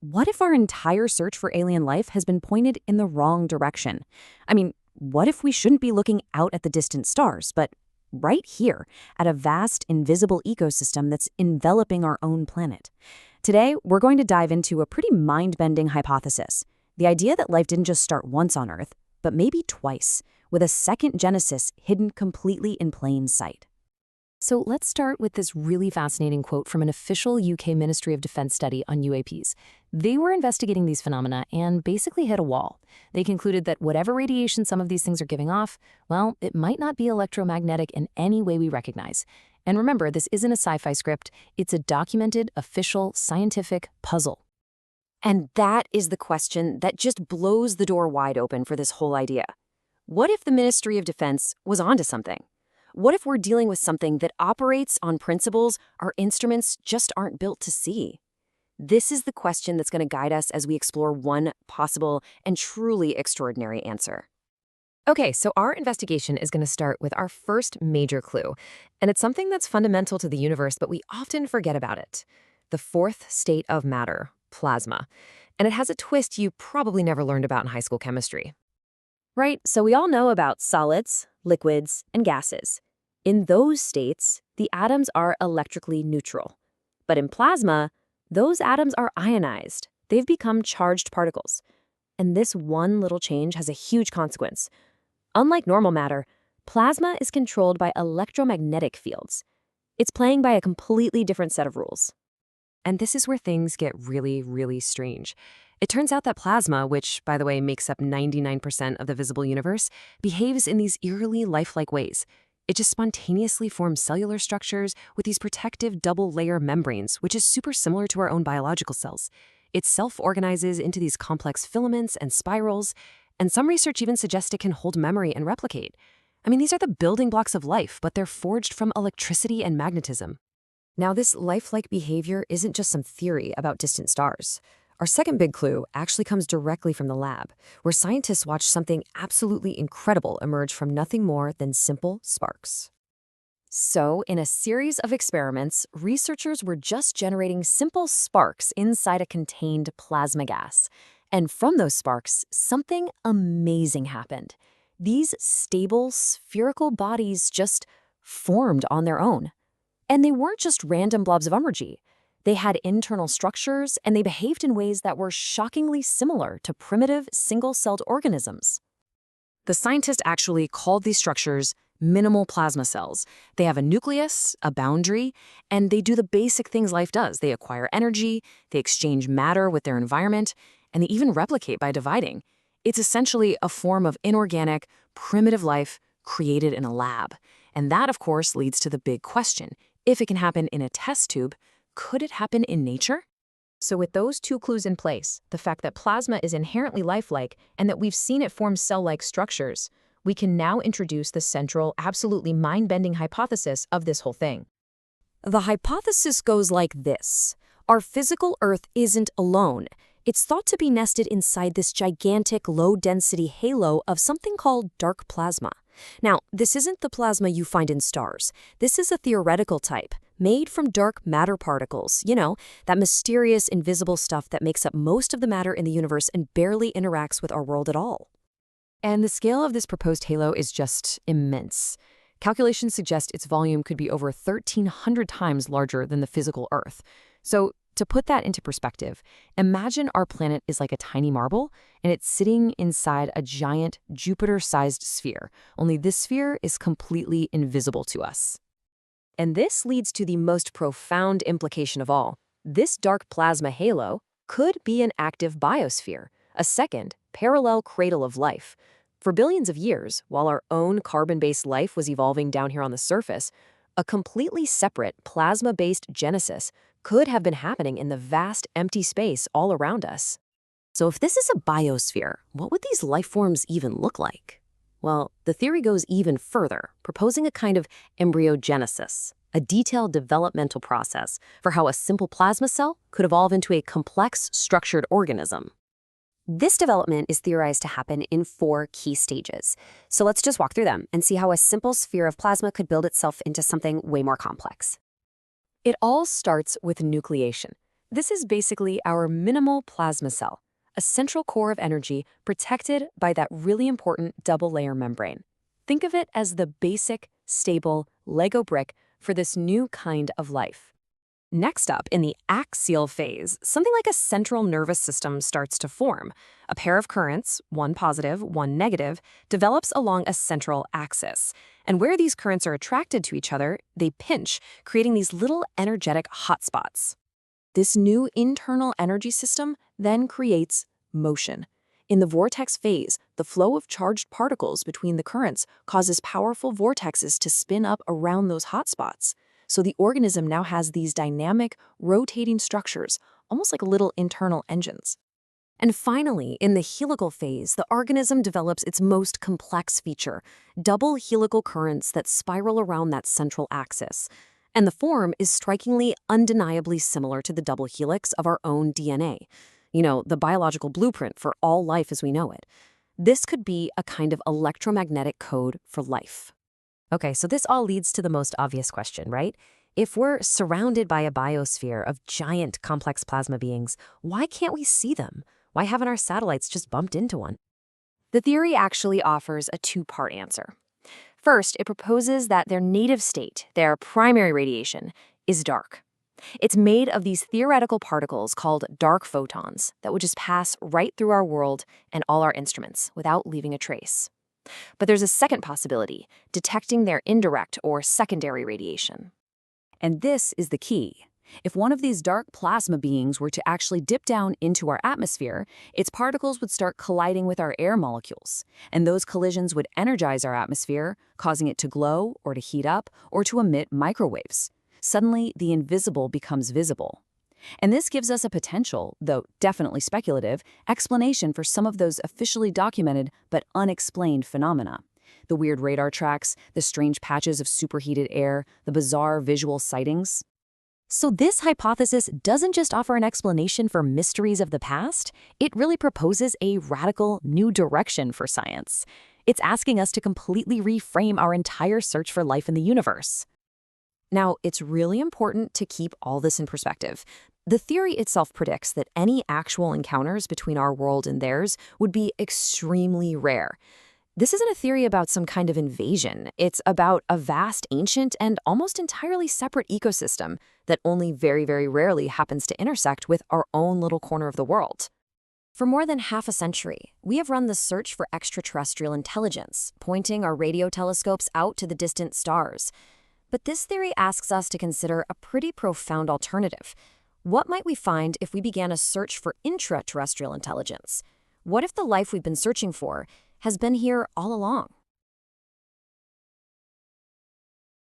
What if our entire search for alien life has been pointed in the wrong direction? I mean, what if we shouldn't be looking out at the distant stars, but right here at a vast, invisible ecosystem that's enveloping our own planet? Today, we're going to dive into a pretty mind-bending hypothesis. The idea that life didn't just start once on Earth, but maybe twice, with a second genesis hidden completely in plain sight. So let's start with this really fascinating quote from an official UK Ministry of Defense study on UAPs. They were investigating these phenomena and basically hit a wall. They concluded that whatever radiation some of these things are giving off, well, it might not be electromagnetic in any way we recognize. And remember, this isn't a sci-fi script. It's a documented, official, scientific puzzle. And that is the question that just blows the door wide open for this whole idea. What if the Ministry of Defense was onto something? What if we're dealing with something that operates on principles our instruments just aren't built to see? This is the question that's going to guide us as we explore one possible and truly extraordinary answer. Okay, so our investigation is going to start with our first major clue, and it's something that's fundamental to the universe, but we often forget about it. The fourth state of matter, plasma. And it has a twist you probably never learned about in high school chemistry. Right, so we all know about solids, liquids, and gases. In those states, the atoms are electrically neutral. But in plasma, those atoms are ionized. They've become charged particles. And this one little change has a huge consequence. Unlike normal matter, plasma is controlled by electromagnetic fields. It's playing by a completely different set of rules. And this is where things get really, really strange. It turns out that plasma, which, by the way, makes up 99% of the visible universe, behaves in these eerily lifelike ways. It just spontaneously forms cellular structures with these protective double-layer membranes, which is super similar to our own biological cells. It self-organizes into these complex filaments and spirals, and some research even suggests it can hold memory and replicate. I mean, these are the building blocks of life, but they're forged from electricity and magnetism. Now, this lifelike behavior isn't just some theory about distant stars. Our second big clue actually comes directly from the lab, where scientists watched something absolutely incredible emerge from nothing more than simple sparks. So, in a series of experiments, researchers were just generating simple sparks inside a contained plasma gas. And from those sparks, something amazing happened. These stable, spherical bodies just formed on their own. And they weren't just random blobs of energy. They had internal structures, and they behaved in ways that were shockingly similar to primitive, single-celled organisms. The scientists actually called these structures minimal plasma cells. They have a nucleus, a boundary, and they do the basic things life does. They acquire energy, they exchange matter with their environment, and they even replicate by dividing. It's essentially a form of inorganic, primitive life created in a lab. And that, of course, leads to the big question. If it can happen in a test tube, could it happen in nature? So with those two clues in place, the fact that plasma is inherently lifelike and that we've seen it form cell-like structures, we can now introduce the central, absolutely mind-bending hypothesis of this whole thing. The hypothesis goes like this. Our physical Earth isn't alone. It's thought to be nested inside this gigantic, low-density halo of something called dark plasma. Now, this isn't the plasma you find in stars. This is a theoretical type, made from dark matter particles, that mysterious, invisible stuff that makes up most of the matter in the universe and barely interacts with our world at all. And the scale of this proposed halo is just immense. Calculations suggest its volume could be over 1,300 times larger than the physical Earth. So, to put that into perspective, imagine our planet is like a tiny marble, and it's sitting inside a giant Jupiter-sized sphere, only this sphere is completely invisible to us. And this leads to the most profound implication of all. This dark plasma halo could be an active biosphere, a second, parallel cradle of life. For billions of years, while our own carbon-based life was evolving down here on the surface, a completely separate plasma-based genesis could have been happening in the vast empty space all around us. So if this is a biosphere, what would these life forms even look like? Well, the theory goes even further, proposing a kind of embryogenesis, a detailed developmental process for how a simple plasma cell could evolve into a complex, structured organism. This development is theorized to happen in 4 key stages. So let's just walk through them and see how a simple sphere of plasma could build itself into something way more complex. It all starts with nucleation. This is basically our minimal plasma cell, a central core of energy protected by that really important double-layer membrane. Think of it as the basic, stable Lego brick for this new kind of life. Next up, in the axial phase, something like a central nervous system starts to form. A pair of currents, one positive, one negative, develops along a central axis. And where these currents are attracted to each other, they pinch, creating these little energetic hotspots. This new internal energy system then creates motion. In the vortex phase, the flow of charged particles between the currents causes powerful vortexes to spin up around those hotspots. So the organism now has these dynamic, rotating structures, almost like little internal engines. And finally, in the helical phase, the organism develops its most complex feature, double helical currents that spiral around that central axis. And the form is strikingly, undeniably similar to the double helix of our own DNA. You know, the biological blueprint for all life as we know it. This could be a kind of electromagnetic code for life. Okay, so this all leads to the most obvious question, right? If we're surrounded by a biosphere of giant, complex plasma beings, why can't we see them? Why haven't our satellites just bumped into one? The theory actually offers a two-part answer. First, it proposes that their native state, their primary radiation, is dark. It's made of these theoretical particles called dark photons that would just pass right through our world and all our instruments without leaving a trace. But there's a second possibility, detecting their indirect or secondary radiation. And this is the key. If one of these dark plasma beings were to actually dip down into our atmosphere, its particles would start colliding with our air molecules, and those collisions would energize our atmosphere, causing it to glow or to heat up or to emit microwaves. Suddenly, the invisible becomes visible. And this gives us a potential, though definitely speculative, explanation for some of those officially documented but unexplained phenomena. The weird radar tracks, the strange patches of superheated air, the bizarre visual sightings. So this hypothesis doesn't just offer an explanation for mysteries of the past, it really proposes a radical new direction for science. It's asking us to completely reframe our entire search for life in the universe. Now, it's really important to keep all this in perspective. The theory itself predicts that any actual encounters between our world and theirs would be extremely rare. This isn't a theory about some kind of invasion. It's about a vast, ancient, and almost entirely separate ecosystem that only very, very rarely happens to intersect with our own little corner of the world. For more than half a century, we have run the search for extraterrestrial intelligence, pointing our radio telescopes out to the distant stars. But this theory asks us to consider a pretty profound alternative. What might we find if we began a search for intraterrestrial intelligence? What if the life we've been searching for has been here all along?